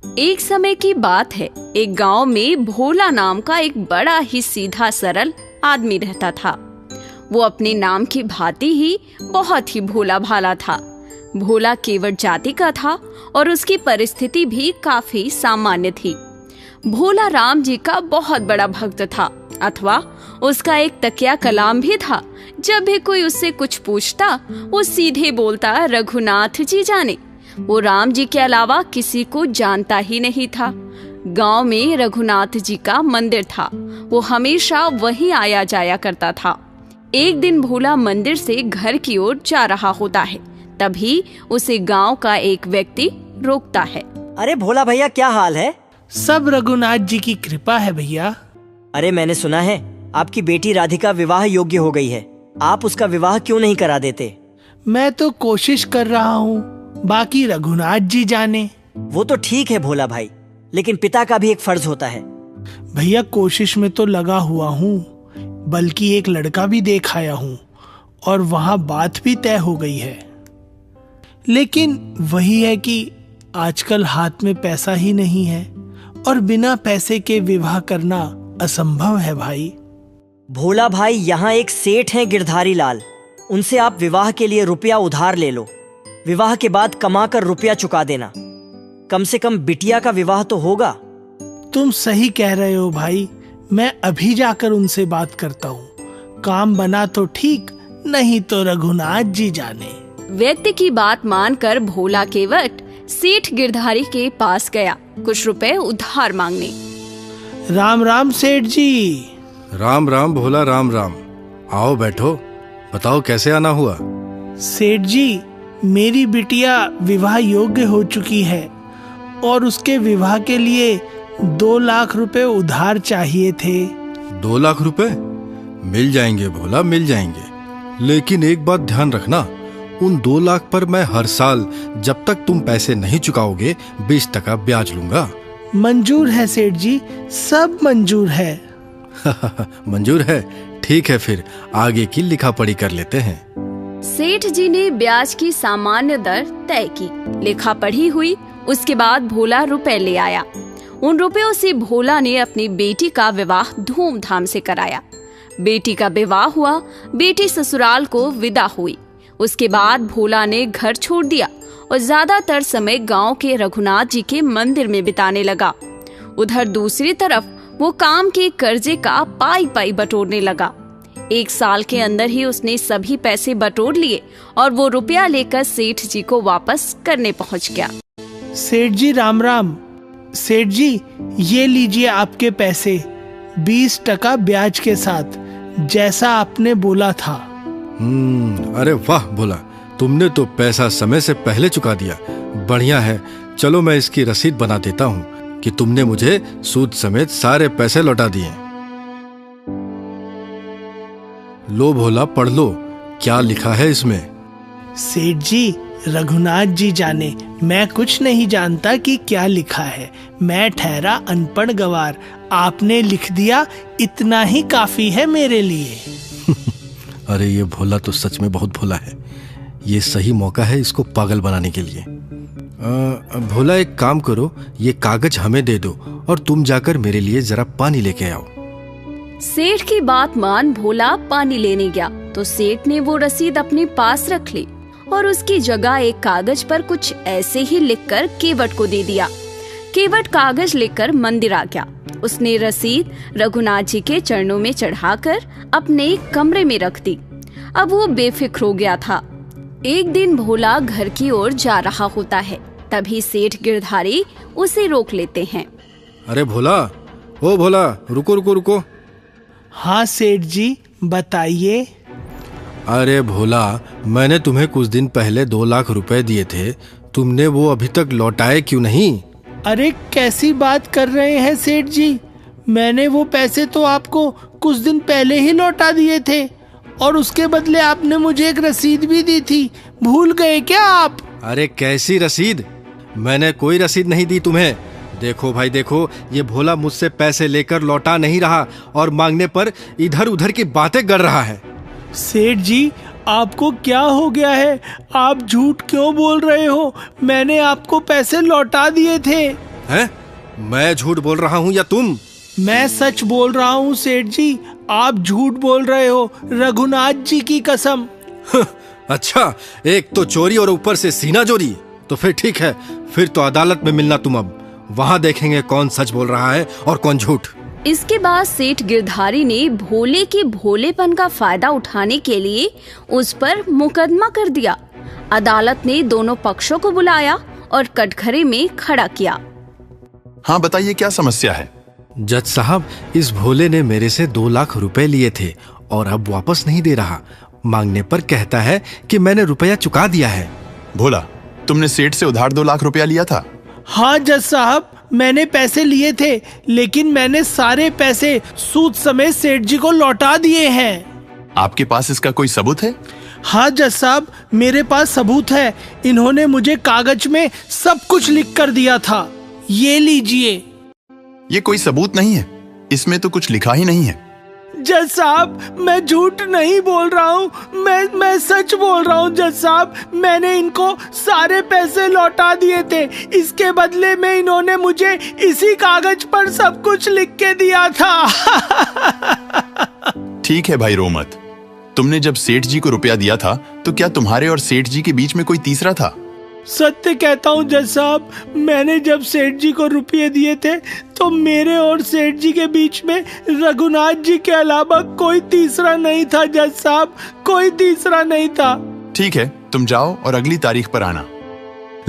एक समय की बात है, एक गांव में भोला नाम का एक बड़ा ही सीधा सरल आदमी रहता था। वो अपने नाम की भांति ही बहुत ही भोला भाला था। भोला केवट जाति का था और उसकी परिस्थिति भी काफी सामान्य थी। भोला राम जी का बहुत बड़ा भक्त था, अथवा उसका एक तकिया कलाम भी था। जब भी कोई उससे कुछ पूछता, वो सीधे बोलता, रघुनाथ जी जाने। वो राम जी के अलावा किसी को जानता ही नहीं था। गांव में रघुनाथ जी का मंदिर था, वो हमेशा वहीं आया जाया करता था। एक दिन भोला मंदिर से घर की ओर जा रहा होता है, तभी उसे गांव का एक व्यक्ति रोकता है। अरे भोला भैया, क्या हाल है? सब रघुनाथ जी की कृपा है भैया। अरे मैंने सुना है आपकी बेटी राधिका विवाह योग्य हो गई है, आप उसका विवाह क्यों नहीं करा देते? मैं तो कोशिश कर रहा हूँ, बाकी रघुनाथ जी जाने। वो तो ठीक है भोला भाई, लेकिन पिता का भी एक फर्ज होता है। भैया कोशिश में तो लगा हुआ हूँ, बल्कि एक लड़का भी देख आया हूँ और वहाँ बात भी तय हो गई है। लेकिन वही है कि आजकल हाथ में पैसा ही नहीं है और बिना पैसे के विवाह करना असंभव है भाई। भोला भाई, यहाँ एक सेठ हैं गिरधारी लाल, उनसे आप विवाह के लिए रुपया उधार ले लो। विवाह के बाद कमाकर रुपया चुका देना, कम से कम बिटिया का विवाह तो होगा। तुम सही कह रहे हो भाई, मैं अभी जाकर उनसे बात करता हूँ। काम बना तो ठीक, नहीं तो रघुनाथ जी जाने। व्यक्ति की बात मानकर भोला केवट सेठ गिरधारी के पास गया कुछ रुपए उधार मांगने। राम राम सेठ जी। राम राम भोला, राम राम। आओ बैठो, बताओ कैसे आना हुआ? सेठ जी, मेरी बिटिया विवाह योग्य हो चुकी है और उसके विवाह के लिए 2 लाख रुपए उधार चाहिए थे। 2 लाख रुपए मिल जाएंगे भोला, मिल जाएंगे। लेकिन एक बात ध्यान रखना, उन 2 लाख पर मैं हर साल जब तक तुम पैसे नहीं चुकाओगे 20% ब्याज लूंगा। मंजूर है सेठ जी, सब मंजूर है। मंजूर है, ठीक है, फिर आगे की लिखा पढ़ी कर लेते हैं। सेठ जी ने ब्याज की सामान्य दर तय की, लिखा पढ़ी हुई। उसके बाद भोला रुपए ले आया। उन रुपयों से भोला ने अपनी बेटी का विवाह धूमधाम से कराया। बेटी का विवाह हुआ, बेटी ससुराल को विदा हुई। उसके बाद भोला ने घर छोड़ दिया और ज्यादातर समय गांव के रघुनाथ जी के मंदिर में बिताने लगा। उधर दूसरी तरफ वो काम के कर्जे का पाई पाई बटोरने लगा। 1 साल के अंदर ही उसने सभी पैसे बटोर लिए और वो रुपया लेकर सेठ जी को वापस करने पहुंच गया। सेठ जी राम राम। सेठ जी, ये लीजिए आपके पैसे, 20% ब्याज के साथ, जैसा आपने बोला था। अरे वाह भोला, तुमने तो पैसा समय से पहले चुका दिया। बढ़िया है, चलो मैं इसकी रसीद बना देता हूँ कि तुमने मुझे सूद समेत सारे पैसे लौटा दिए। लो भोला, पढ़ लो, क्या लिखा है इसमें? सेठ जी, रघुनाथ जी जाने, मैं कुछ नहीं जानता कि क्या लिखा है। मैं ठहरा अनपढ़ गवार, आपने लिख दिया, इतना ही काफी है मेरे लिए। अरे ये भोला तो सच में बहुत भोला है। ये सही मौका है इसको पागल बनाने के लिए। भोला, एक काम करो, ये कागज हमें दे दो और तुम जाकर मेरे लिए जरा पानी लेके आओ। सेठ की बात मान भोला पानी लेने गया तो सेठ ने वो रसीद अपने पास रख ली और उसकी जगह एक कागज पर कुछ ऐसे ही लिखकर केवट को दे दिया। केवट कागज लेकर मंदिर आ गया। उसने रसीद रघुनाथ जी के चरणों में चढ़ाकर अपने कमरे में रख दी। अब वो बेफिक्र हो गया था। एक दिन भोला घर की ओर जा रहा होता है, तभी सेठ गिरधारी उसे रोक लेते हैं। अरे भोला, ओ भोला, रुको रुको रुको। हाँ सेठ जी, बताइए। अरे भोला, मैंने तुम्हें कुछ दिन पहले 2 लाख रुपए दिए थे, तुमने वो अभी तक लौटाए क्यों नहीं? अरे कैसी बात कर रहे हैं सेठ जी, मैंने वो पैसे तो आपको कुछ दिन पहले ही लौटा दिए थे और उसके बदले आपने मुझे एक रसीद भी दी थी, भूल गए क्या आप? अरे कैसी रसीद? मैंने कोई रसीद नहीं दी तुम्हें। देखो भाई देखो, ये भोला मुझसे पैसे लेकर लौटा नहीं रहा और मांगने पर इधर उधर की बातें कर रहा है। सेठ जी, आपको क्या हो गया है? आप झूठ क्यों बोल रहे हो? मैंने आपको पैसे लौटा दिए थे। हैं? मैं झूठ बोल रहा हूँ या तुम? मैं सच बोल रहा हूँ सेठ जी, आप झूठ बोल रहे हो, रघुनाथ जी की कसम। अच्छा, एक तो चोरी और ऊपर से सीना चोरी। तो फिर ठीक है, फिर तो अदालत में मिलना तुम। अब वहां देखेंगे कौन सच बोल रहा है और कौन झूठ। इसके बाद सेठ गिरधारी ने भोले के भोलेपन का फायदा उठाने के लिए उस पर मुकदमा कर दिया। अदालत ने दोनों पक्षों को बुलाया और कटघरे में खड़ा किया। हाँ बताइए, क्या समस्या है? जज साहब, इस भोले ने मेरे से 2 लाख रुपए लिए थे और अब वापस नहीं दे रहा। मांगने पर कहता है कि मैंने रुपया चुका दिया है। भोला, तुमने सेठ से उधार 2 लाख रुपया लिया था? हाँ जज साहब, मैंने पैसे लिए थे, लेकिन मैंने सारे पैसे सूद समेत सेठ जी को लौटा दिए हैं। आपके पास इसका कोई सबूत है? हाँ जज साहब, मेरे पास सबूत है। इन्होंने मुझे कागज में सब कुछ लिख कर दिया था। ये लीजिए। ये कोई सबूत नहीं है, इसमें तो कुछ लिखा ही नहीं है। जज साहब, मैं झूठ नहीं बोल रहा हूँ, मैं सच बोल रहा हूँ जज साहब। मैंने इनको सारे पैसे लौटा दिए थे। इसके बदले में इन्होंने मुझे इसी कागज पर सब कुछ लिख के दिया था। ठीक है भाई, रो मत। तुमने जब सेठ जी को रुपया दिया था तो क्या तुम्हारे और सेठ जी के बीच में कोई तीसरा था? सत्य कहता हूँ जज साहब, मैंने जब सेठ जी को रुपये दिए थे तो मेरे और सेठ जी के बीच में रघुनाथ जी के अलावा कोई तीसरा नहीं था जज साहब, कोई तीसरा नहीं था। ठीक है, तुम जाओ और अगली तारीख पर आना।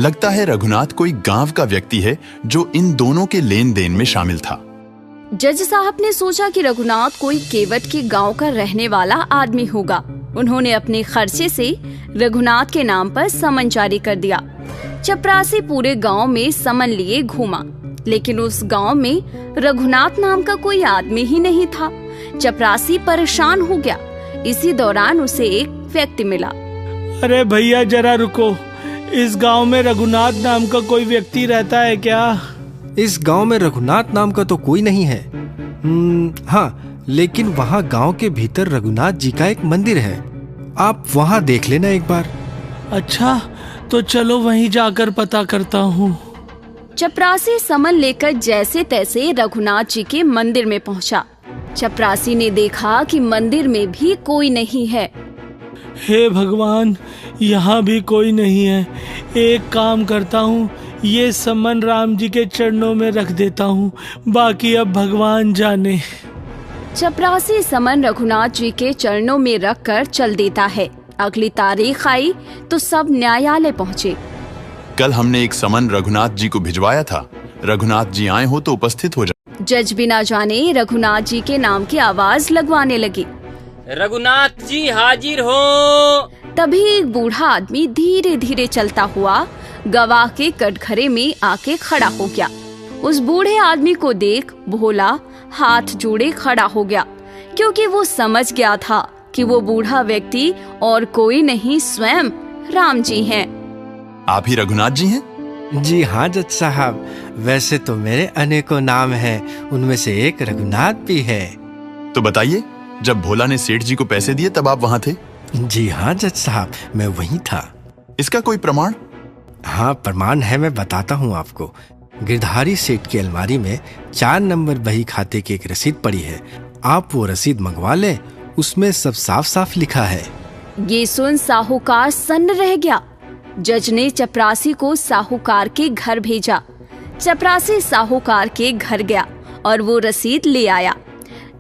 लगता है रघुनाथ कोई गांव का व्यक्ति है जो इन दोनों के लेन देन में शामिल था। जज साहब ने सोचा कि रघुनाथ कोई केवट के गांव का रहने वाला आदमी होगा। उन्होंने अपने खर्चे से रघुनाथ के नाम पर समन जारी कर दिया। चपरासी पूरे गांव में समन लिए घूमा, लेकिन उस गांव में रघुनाथ नाम का कोई आदमी ही नहीं था। चपरासी परेशान हो गया। इसी दौरान उसे एक व्यक्ति मिला। अरे भैया जरा रुको, इस गांव में रघुनाथ नाम का कोई व्यक्ति रहता है क्या? इस गांव में रघुनाथ नाम का तो कोई नहीं है। हाँ, लेकिन वहाँ गांव के भीतर रघुनाथ जी का एक मंदिर है। आप वहाँ देख लेना एक बार। अच्छा, तो चलो वहीं जाकर पता करता हूँ। चपरासी समन लेकर जैसे तैसे रघुनाथ जी के मंदिर में पहुँचा। चपरासी ने देखा कि मंदिर में भी कोई नहीं है। हे भगवान, यहाँ भी कोई नहीं है। एक काम करता हूँ, ये समन राम जी के चरणों में रख देता हूँ, बाकी अब भगवान जाने। चपरासी समन रघुनाथ जी के चरणों में रखकर चल देता है। अगली तारीख आई तो सब न्यायालय पहुँचे। कल हमने एक समन रघुनाथ जी को भिजवाया था। रघुनाथ जी आए हो तो उपस्थित हो जाए। जज बिना जाने रघुनाथ जी के नाम की आवाज लगवाने लगी। रघुनाथ जी हाजिर हो। तभी एक बूढ़ा आदमी धीरे धीरे चलता हुआ गवाह के कटघरे में आके खड़ा हो गया। उस बूढ़े आदमी को देख भोला हाथ जोड़े खड़ा हो गया, क्योंकि वो समझ गया था कि वो बूढ़ा व्यक्ति और कोई नहीं, स्वयं राम जी हैं। आप ही रघुनाथ जी हैं? जी हाँ जज साहब, वैसे तो मेरे अनेकों नाम हैं, उनमें से एक रघुनाथ भी है। तो बताइए, जब भोला ने सेठ जी को पैसे दिए तब आप वहाँ थे? जी हाँ जज साहब, मैं वहीं था। इसका कोई प्रमाण? हाँ प्रमाण है, मैं बताता हूँ आपको। गिरधारी सेठ की अलमारी में 4 नंबर बही खाते की एक रसीद पड़ी है। आप वो रसीद मंगवा लें, उसमें सब साफ साफ लिखा है। ये सुन साहूकार सन्न रह गया। जज ने चपरासी को साहूकार के घर भेजा। चपरासी साहूकार के घर गया और वो रसीद ले आया।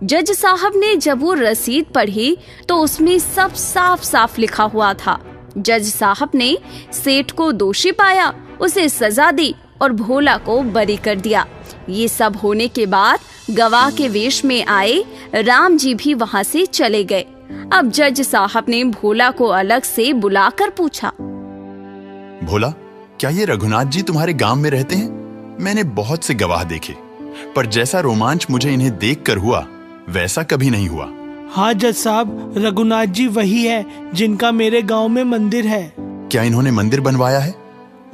जज साहब ने जब वो रसीद पढ़ी तो उसमें सब साफ साफ लिखा हुआ था। जज साहब ने सेठ को दोषी पाया, उसे सजा दी और भोला को बरी कर दिया। ये सब होने के बाद गवाह के वेश में आए राम जी भी वहाँ से चले गए। अब जज साहब ने भोला को अलग से बुलाकर पूछा, भोला, क्या ये रघुनाथ जी तुम्हारे गांव में रहते हैं? मैंने बहुत से गवाह देखे, पर जैसा रोमांच मुझे इन्हें देखकर हुआ वैसा कभी नहीं हुआ। हाँ जज साहब, रघुनाथ जी वही है जिनका मेरे गांव में मंदिर है। क्या इन्होंने मंदिर बनवाया है?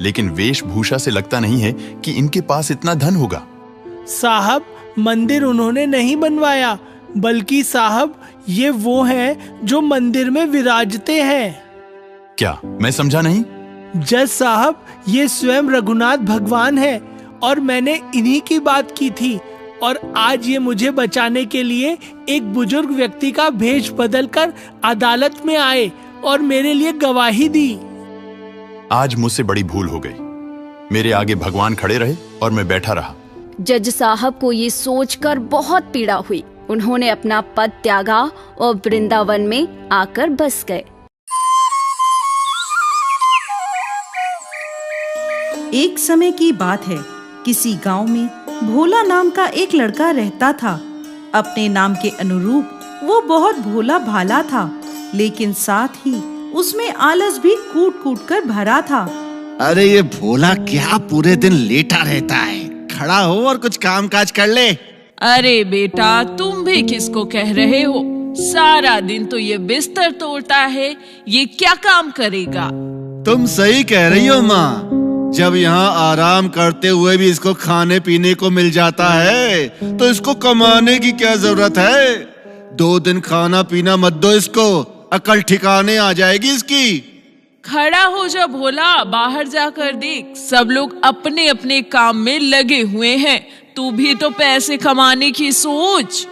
लेकिन वेशभूषा से लगता नहीं है कि इनके पास इतना धन होगा। साहब, मंदिर उन्होंने नहीं बनवाया, बल्कि साहब ये वो हैं जो मंदिर में विराजते हैं। क्या? मैं समझा नहीं। जज साहब, ये स्वयं रघुनाथ भगवान है। और मैंने इन्हीं की बात की थी, और आज ये मुझे बचाने के लिए एक बुजुर्ग व्यक्ति का भेष बदलकर अदालत में आए और मेरे लिए गवाही दी। आज मुझसे बड़ी भूल हो गई। मेरे आगे भगवान खड़े रहे और मैं बैठा रहा। जज साहब को ये सोचकर बहुत पीड़ा हुई। उन्होंने अपना पद त्यागा और वृंदावन में आकर बस गए। एक समय की बात है, किसी गांव में भोला नाम का एक लड़का रहता था। अपने नाम के अनुरूप वो बहुत भोला भाला था, लेकिन साथ ही उसमें आलस भी कूट कूट कर भरा था। अरे ये भोला क्या पूरे दिन लेटा रहता है, खड़ा हो और कुछ काम काज कर ले। अरे बेटा, तुम भी किसको कह रहे हो? सारा दिन तो ये बिस्तर तोड़ता है, ये क्या काम करेगा? तुम सही कह रही हो माँ। जब यहाँ आराम करते हुए भी इसको खाने पीने को मिल जाता है, तो इसको कमाने की क्या जरूरत है? 2 दिन खाना पीना मत दो इसको, अकल ठिकाने आ जाएगी इसकी। खड़ा हो जा भोला, बाहर जाकर देख, सब लोग अपने अपने काम में लगे हुए हैं। तू भी तो पैसे कमाने की सोच।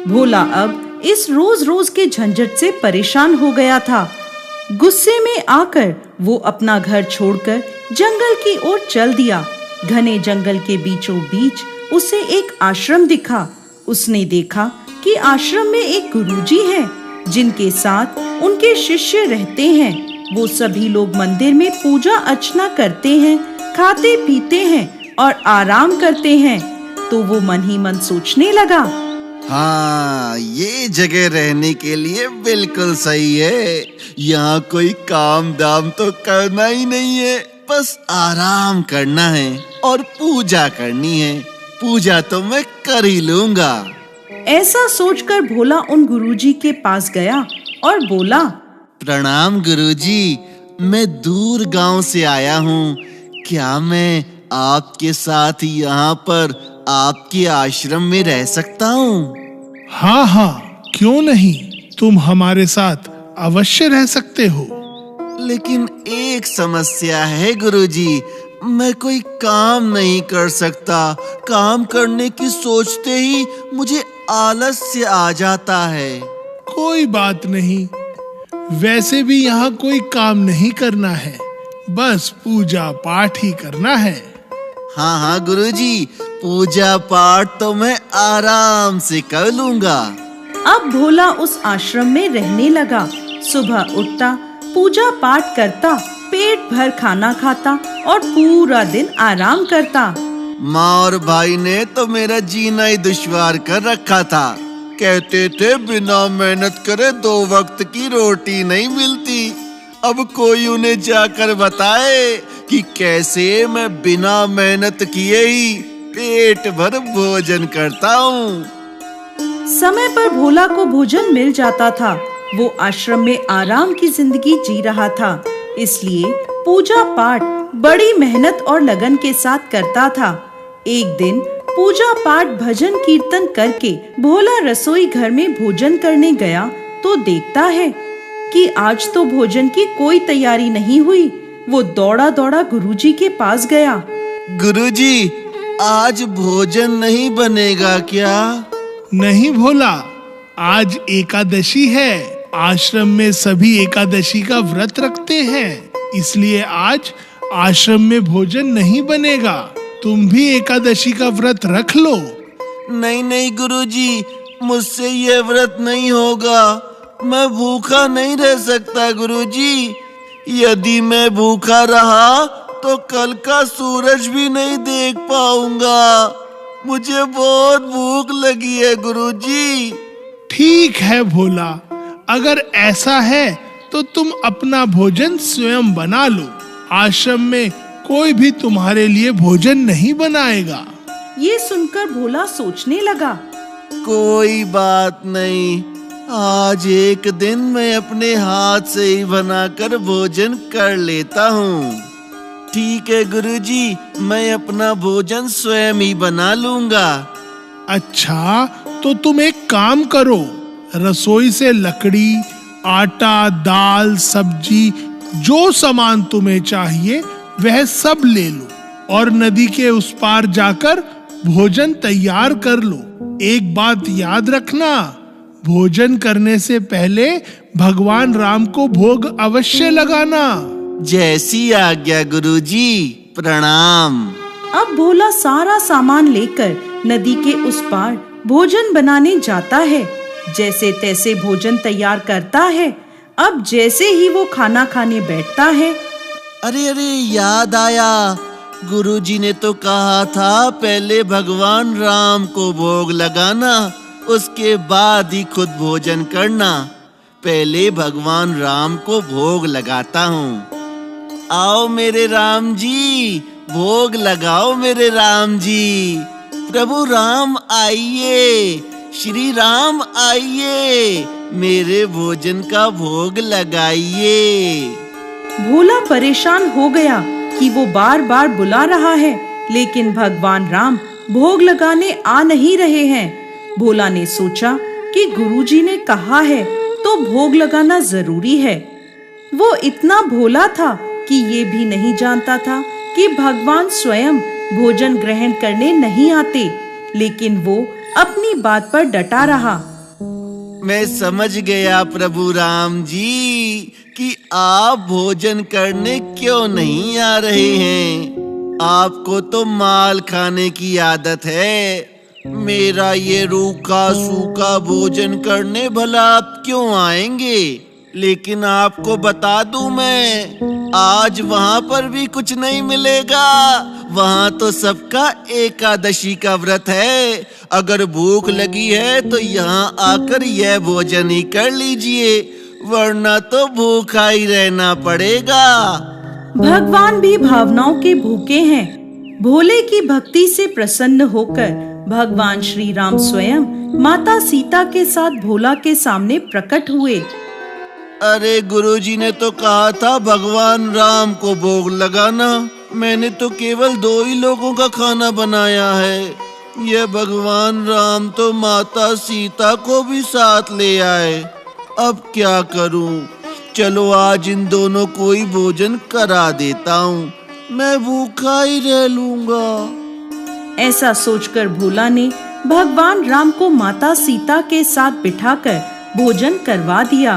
भोला अब इस रोज रोज के झंझट से परेशान हो गया था। गुस्से में आकर वो अपना घर छोड़कर जंगल की ओर चल दिया। घने जंगल के बीचों बीच उसे एक आश्रम दिखा। उसने देखा कि आश्रम में एक गुरुजी हैं, जिनके साथ उनके शिष्य रहते हैं। वो सभी लोग मंदिर में पूजा अर्चना करते हैं, खाते पीते हैं और आराम करते हैं। तो वो मन ही मन सोचने लगा, हाँ, ये जगह रहने के लिए बिल्कुल सही है। यहाँ कोई काम दाम तो करना ही नहीं है, बस आराम करना है और पूजा करनी है। पूजा तो मैं कर ही लूंगा। ऐसा सोचकर भोला उन गुरुजी के पास गया और बोला, प्रणाम गुरुजी, मैं दूर गांव से आया हूँ। क्या मैं आपके साथ यहाँ पर आपके आश्रम में रह सकता हूँ? हाँ हाँ, क्यों नहीं, तुम हमारे साथ अवश्य रह सकते हो। लेकिन एक समस्या है गुरुजी, मैं कोई काम नहीं कर सकता। काम करने की सोचते ही मुझे आलस्य आ जाता है। कोई बात नहीं, वैसे भी यहाँ कोई काम नहीं करना है, बस पूजा पाठ ही करना है। हाँ हाँ गुरुजी, पूजा पाठ तो मैं आराम से कर लूंगा। अब भोला उस आश्रम में रहने लगा। सुबह उठता, पूजा पाठ करता, पेट भर खाना खाता और पूरा दिन आराम करता। माँ और भाई ने तो मेरा जीना ही दुश्वार कर रखा था। कहते थे बिना मेहनत करे 2 वक्त की रोटी नहीं मिलती। अब कोई उन्हें जाकर बताए कि कैसे मैं बिना मेहनत किए ही पेट भर भोजन करता हूँ। समय पर भोला को भोजन मिल जाता था। वो आश्रम में आराम की जिंदगी जी रहा था, इसलिए पूजा पाठ बड़ी मेहनत और लगन के साथ करता था। एक दिन पूजा पाठ भजन कीर्तन करके भोला रसोई घर में भोजन करने गया तो देखता है कि आज तो भोजन की कोई तैयारी नहीं हुई। वो दौड़ा दौड़ा गुरुजी के पास गया। गुरुजी, आज भोजन नहीं बनेगा क्या? नहीं भोला, आज एकादशी है। आश्रम में सभी एकादशी का व्रत रखते हैं, इसलिए आज आश्रम में भोजन नहीं बनेगा। तुम भी एकादशी का व्रत रख लो। नहीं नहीं गुरुजी, मुझसे ये व्रत नहीं होगा। मैं भूखा नहीं रह सकता गुरुजी। यदि मैं भूखा रहा तो कल का सूरज भी नहीं देख पाऊंगा। मुझे बहुत भूख लगी है गुरुजी। ठीक है भोला, अगर ऐसा है तो तुम अपना भोजन स्वयं बना लो। आश्रम में कोई भी तुम्हारे लिए भोजन नहीं बनाएगा। ये सुनकर भोला सोचने लगा, कोई बात नहीं, आज एक दिन मैं अपने हाथ से ही बनाकर भोजन कर लेता हूँ। ठीक है गुरुजी, मैं अपना भोजन स्वयं ही बना लूंगा। अच्छा, तो तुम एक काम करो, रसोई से लकड़ी, आटा, दाल, सब्जी, जो सामान तुम्हें चाहिए वह सब ले लो और नदी के उस पार जाकर भोजन तैयार कर लो। एक बात याद रखना, भोजन करने से पहले भगवान राम को भोग अवश्य लगाना। जैसी आज्ञा गुरुजी, प्रणाम। अब भोला सारा सामान लेकर नदी के उस पार भोजन बनाने जाता है। जैसे तैसे भोजन तैयार करता है। अब जैसे ही वो खाना खाने बैठता है, अरे अरे, याद आया, गुरुजी ने तो कहा था पहले भगवान राम को भोग लगाना, उसके बाद ही खुद भोजन करना। पहले भगवान राम को भोग लगाता हूँ। आओ मेरे राम जी, भोग लगाओ मेरे राम जी। प्रभु राम आइए, श्री राम आइए, मेरे भोजन का भोग लगाइए। भोला परेशान हो गया कि वो बार बार बुला रहा है, लेकिन भगवान राम भोग लगाने आ नहीं रहे हैं। भोला ने सोचा कि गुरुजी ने कहा है तो भोग लगाना जरूरी है। वो इतना भोला था कि ये भी नहीं जानता था कि भगवान स्वयं भोजन ग्रहण करने नहीं आते, लेकिन वो अपनी बात पर डटा रहा। मैं समझ गया प्रभु राम जी कि आप भोजन करने क्यों नहीं आ रहे हैं। आपको तो माल खाने की आदत है। मेरा ये रूखा सूखा भोजन करने भला आप क्यों आएंगे? लेकिन आपको बता दूं मैं, आज वहाँ पर भी कुछ नहीं मिलेगा। वहाँ तो सबका एकादशी का व्रत है। अगर भूख लगी है तो यहाँ आकर यह भोजन ही कर लीजिए, वरना तो भूखा ही रहना पड़ेगा। भगवान भी भावनाओं के भूखे हैं। भोले की भक्ति से प्रसन्न होकर भगवान श्री राम स्वयं माता सीता के साथ भोला के सामने प्रकट हुए। अरे गुरुजी ने तो कहा था भगवान राम को भोग लगाना। मैंने तो केवल 2 ही लोगों का खाना बनाया है। यह भगवान राम तो माता सीता को भी साथ ले आए। अब क्या करूं? चलो आज इन दोनों को ही भोजन करा देता हूँ, मैं भूखा ही रह लूंगा। ऐसा सोचकर भोला ने भगवान राम को माता सीता के साथ बिठाकर भोजन करवा दिया।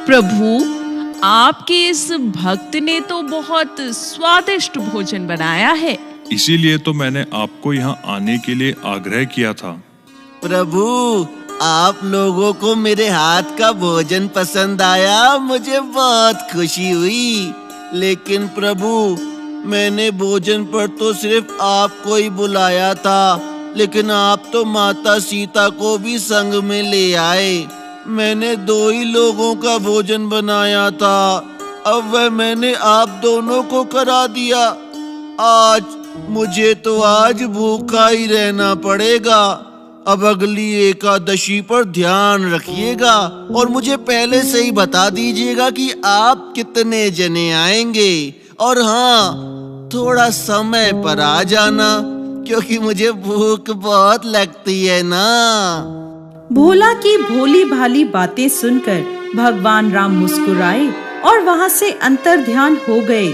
प्रभु, आपके इस भक्त ने तो बहुत स्वादिष्ट भोजन बनाया है। इसीलिए तो मैंने आपको यहाँ आने के लिए आग्रह किया था। प्रभु, आप लोगों को मेरे हाथ का भोजन पसंद आया, मुझे बहुत खुशी हुई। लेकिन प्रभु, मैंने भोजन पर तो सिर्फ आपको ही बुलाया था, लेकिन आप तो माता सीता को भी संग में ले आए। मैंने 2 ही लोगों का भोजन बनाया था, अब वह मैंने आप दोनों को करा दिया। मुझे तो आज भूखा ही रहना पड़ेगा। अब अगली एकादशी पर ध्यान रखिएगा और मुझे पहले से ही बता दीजिएगा कि आप कितने जने आएंगे। और हाँ, थोड़ा समय पर आ जाना, क्योंकि मुझे भूख बहुत लगती है ना। भोला की भोली भाली बातें सुनकर भगवान राम मुस्कुराए और वहाँ से अंतर्ध्यान हो गए।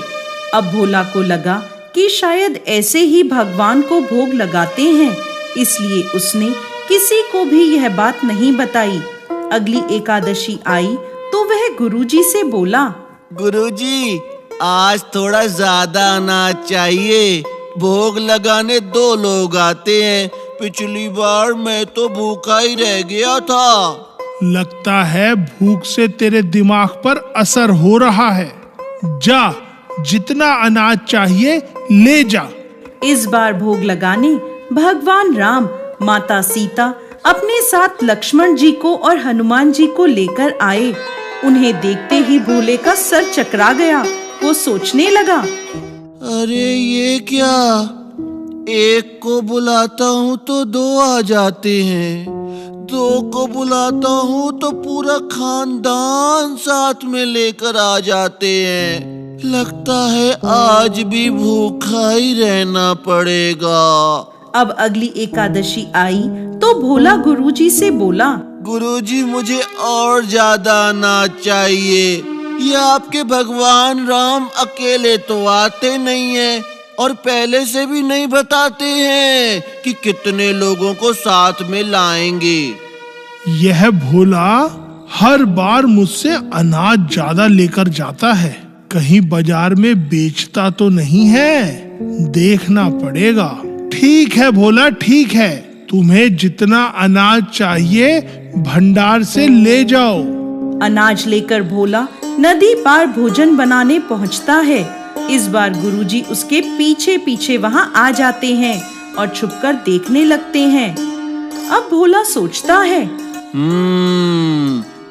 अब भोला को लगा कि शायद ऐसे ही भगवान को भोग लगाते हैं, इसलिए उसने किसी को भी यह बात नहीं बताई। अगली एकादशी आई तो वह गुरुजी से बोला, गुरुजी, आज थोड़ा ज्यादा अनाज चाहिए। भोग लगाने 2 लोग आते हैं। पिछली बार मैं तो भूखा ही रह गया था। लगता है भूख से तेरे दिमाग पर असर हो रहा है। जा, जितना अनाज चाहिए ले जा। इस बार भोग लगाने भगवान राम, माता सीता अपने साथ लक्ष्मण जी को और हनुमान जी को लेकर आए। उन्हें देखते ही भोले का सर चकरा गया। वो सोचने लगा, अरे ये क्या, एक को बुलाता हूँ तो 2 आ जाते हैं, 2 को बुलाता हूँ तो पूरा खानदान साथ में लेकर आ जाते हैं। लगता है आज भी भूखा ही रहना पड़ेगा। अब अगली एकादशी आई तो भोला गुरुजी से बोला, गुरुजी, मुझे और ज्यादा अनाज चाहिए। ये आपके भगवान राम अकेले तो आते नहीं हैं, और पहले से भी नहीं बताते हैं कि कितने लोगों को साथ में लाएंगे। यह भोला हर बार मुझसे अनाज ज्यादा लेकर जाता है, कहीं बाजार में बेचता तो नहीं है, देखना पड़ेगा। ठीक है भोला, ठीक है, तुम्हें जितना अनाज चाहिए भंडार से ले जाओ। अनाज लेकर भोला नदी पार भोजन बनाने पहुंचता है। इस बार गुरुजी उसके पीछे पीछे वहां आ जाते हैं और छुपकर देखने लगते हैं। अब भोला सोचता है,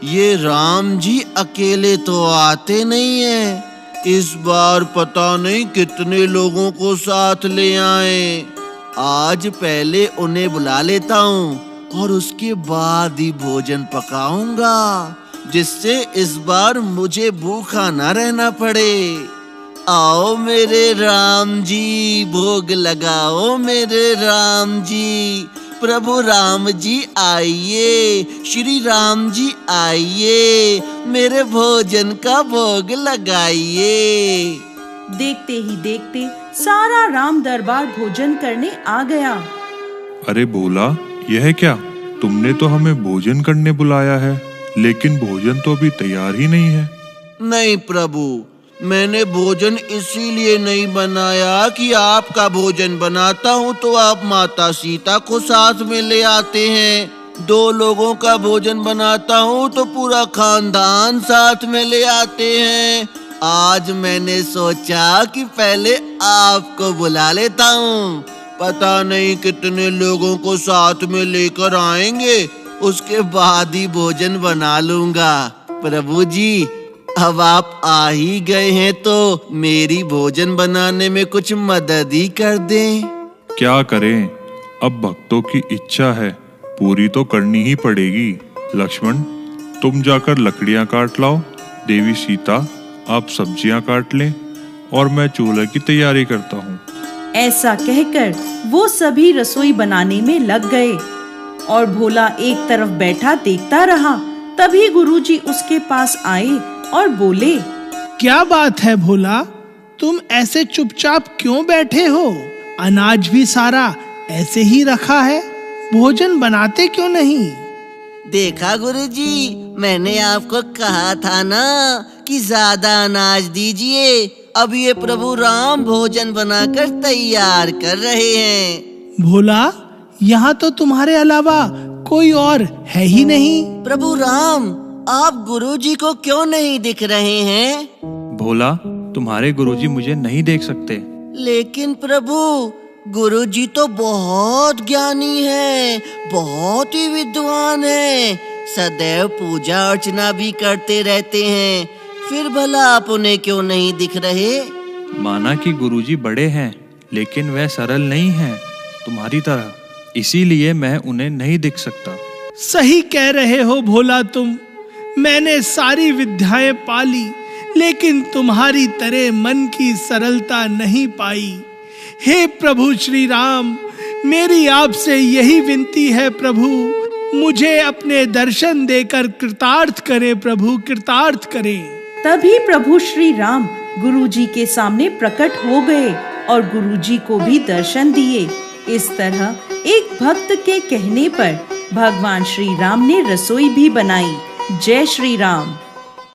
ये राम जी अकेले तो आते नहीं हैं। इस बार पता नहीं कितने लोगों को साथ ले आए। आज पहले उन्हें बुला लेता हूँ और उसके बाद ही भोजन पकाऊंगा, जिससे इस बार मुझे भूखा न रहना पड़े। आओ मेरे राम जी, भोग लगाओ मेरे राम जी। प्रभु राम जी आइए, श्री राम जी आइए, मेरे भोजन का भोग लगाइए। देखते ही देखते सारा राम दरबार भोजन करने आ गया। अरे भोला, यह क्या? तुमने तो हमें भोजन करने बुलाया है, लेकिन भोजन तो अभी तैयार ही नहीं है। नहीं प्रभु, मैंने भोजन इसीलिए नहीं बनाया कि आपका भोजन बनाता हूँ तो आप माता सीता को साथ में ले आते हैं। 2 लोगों का भोजन बनाता हूँ तो पूरा खानदान साथ में ले आते हैं। आज मैंने सोचा कि पहले आपको बुला लेता हूँ, पता नहीं कितने लोगों को साथ में लेकर आएंगे, उसके बाद ही भोजन बना लूंगा। प्रभु जी, अब आप आ ही गए हैं तो मेरी भोजन बनाने में कुछ मदद ही कर दें। क्या करें, अब भक्तों की इच्छा है, पूरी तो करनी ही पड़ेगी। लक्ष्मण, तुम जाकर लकड़ियां काट लाओ। देवी सीता, आप सब्जियां काट लें और मैं चूल्हे की तैयारी करता हूँ। ऐसा कहकर वो सभी रसोई बनाने में लग गए और भोला एक तरफ बैठा देखता रहा। तभी गुरुजी उसके पास आए और बोले, क्या बात है भोला, तुम ऐसे चुपचाप क्यों बैठे हो? अनाज भी सारा ऐसे ही रखा है, भोजन बनाते क्यों नहीं? देखा गुरुजी, मैंने आपको कहा था ना कि ज्यादा अनाज दीजिए। अब ये प्रभु राम भोजन बनाकर तैयार कर रहे हैं। भोला, यहाँ तो तुम्हारे अलावा कोई और है ही नहीं। प्रभु राम, आप गुरुजी को क्यों नहीं दिख रहे हैं? भोला, तुम्हारे गुरुजी मुझे नहीं देख सकते। लेकिन प्रभु, गुरुजी तो बहुत ज्ञानी है, बहुत ही विद्वान है, सदैव पूजा अर्चना भी करते रहते हैं, फिर भला आप उन्हें क्यों नहीं दिख रहे? माना कि गुरुजी बड़े हैं, लेकिन वह सरल नहीं हैं तुम्हारी तरह, इसीलिए मैं उन्हें नहीं दिख सकता। सही कह रहे हो भोला तुम। मैंने सारी विद्याएं पाली, लेकिन तुम्हारी तरह मन की सरलता नहीं पाई। हे प्रभु श्री राम, मेरी आपसे यही विनती है प्रभु, मुझे अपने दर्शन देकर कृतार्थ करें प्रभु, कृतार्थ करें। तभी प्रभु श्री राम गुरुजी के सामने प्रकट हो गए और गुरुजी को भी दर्शन दिए। इस तरह एक भक्त के कहने पर भगवान श्री राम ने रसोई भी बनाई। जय श्री राम।